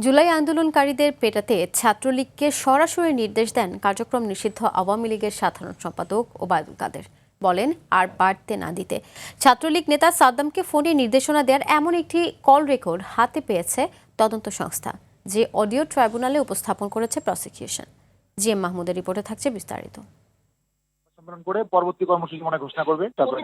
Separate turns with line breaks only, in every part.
জুলাই আন্দোলনকারীদের পেটাতে ছাত্রলীগকে সরাসরি নির্দেশ দেন কার্যক্রম নিষিদ্ধ আওয়ামী লীগের সাধারণ সম্পাদক ওবায়দুল কাদের। বলেন, আর বাড়তে না দিতে। ছাত্রলীগ নেতা সাদ্দামকে ফোনে নির্দেশনা দেওয়ার এমন একটি কল রেকর্ড হাতে পেয়েছে তদন্ত সংস্থা, যে অডিও ট্রাইব্যুনালে উপস্থাপন করেছে প্রসিকিউশন। জিএম মাহমুদের রিপোর্টে থাকছে বিস্তারিত।
করে পরবর্তী কর্মসূচি ঘোষণা করবে। তারপরে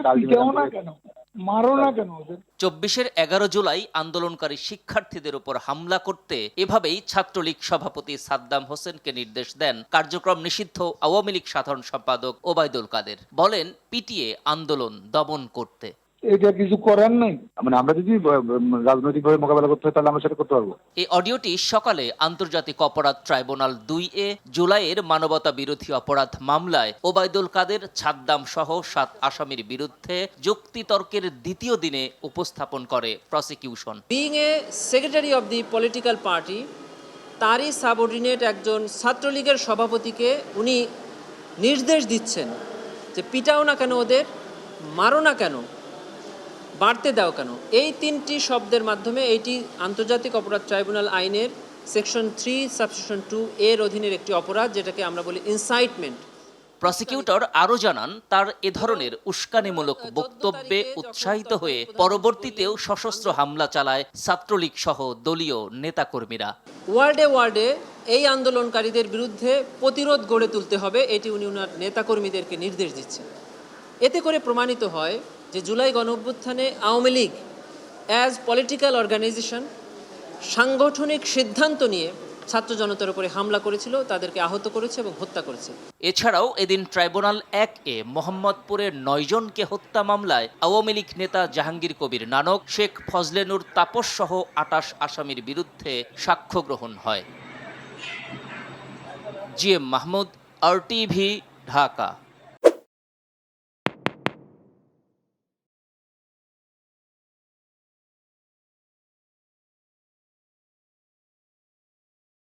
24-এর 11 জুলাই আন্দোলনকারী শিক্ষার্থীদের উপর হামলা করতে এভাবেই ছাত্রলীগ সভাপতি সাদ্দাম হোসেনকে নির্দেশ দেন কার্যক্রম নিষিদ্ধ আওয়ামী লীগ সাধারণ সম্পাদক ওবায়দুল কাদের। বলেন, পিটিয়ে আন্দোলন দমন করতে।
এটা কিছু করার নাই, মানে আমরা যদি রাজনৈতিকভাবে মোকাবেলা করতে হয় তাহলে আমরা সেটা করতে পারবো।
এই অডিওটি সকালে আন্তর্জাতিক অপরাধ ট্রাইব্যুনাল 2-এ জুলাইয়ের মানবতা বিরোধী অপরাধ মামলায় ওবায়দুল কাদের, সাদ্দাম সহ 7 আসামির বিরুদ্ধে যুক্তিতর্কের দ্বিতীয় দিনে উপস্থাপন করে prosecution.
Being a secretary of the political party, তারই সাবঅর্ডিনেট একজন ছাত্রলীগের সভাপতিকে উনি নির্দেশ দিচ্ছেন যে পিটাও না কেন ওদের, মারো না কেন, বাড়তে দাও কেন। এই 3টি শব্দের মাধ্যমে এইটি আন্তর্জাতিক অপরাধ ট্রাইব্যুনাল আইনের সেকশন 3 সাবসেকশন 2 এর অধীনের একটি অপরাধ, যেটাকে আমরা বলি ইনসাইটমেন্ট।
প্রসিকিউটর আরও জানান, তার এ ধরনের উস্কানিমূলক বক্তব্যে উৎসাহিত হয়ে পরবর্তীতেও সশস্ত্র হামলা চালায় ছাত্রলীগ সহ দলীয় নেতাকর্মীরা।
ওয়ার্ল্ডে এই আন্দোলনকারীদের বিরুদ্ধে প্রতিরোধ গড়ে তুলতে হবে, এটি উনি ওনার নেতাকর্মীদেরকে নির্দেশ দিচ্ছেন। এতে করে প্রমাণিত হয় যে জুলাই গণঅভ্যুত্থানে Awami League as political organisation সাংগঠনিক সিদ্ধান্ত নিয়ে ছাত্র জনতার উপরে হামলা করেছিল, তাদেরকে আহত করেছে এবং হত্যা করেছে।
এছাড়াও এদিন ট্রাইব্যুনাল 1-এ মোহাম্মদপুরের 9 জনকে হত্যা মামলায় আওয়ামী লীগ নেতা জাহাঙ্গীর কবির নানক, শেখ ফজলে নূর তাপস সহ 28 আসামির বিরুদ্ধে সাক্ষ্য গ্রহণ হয়। GM Mahmud, RTV, Dhaka.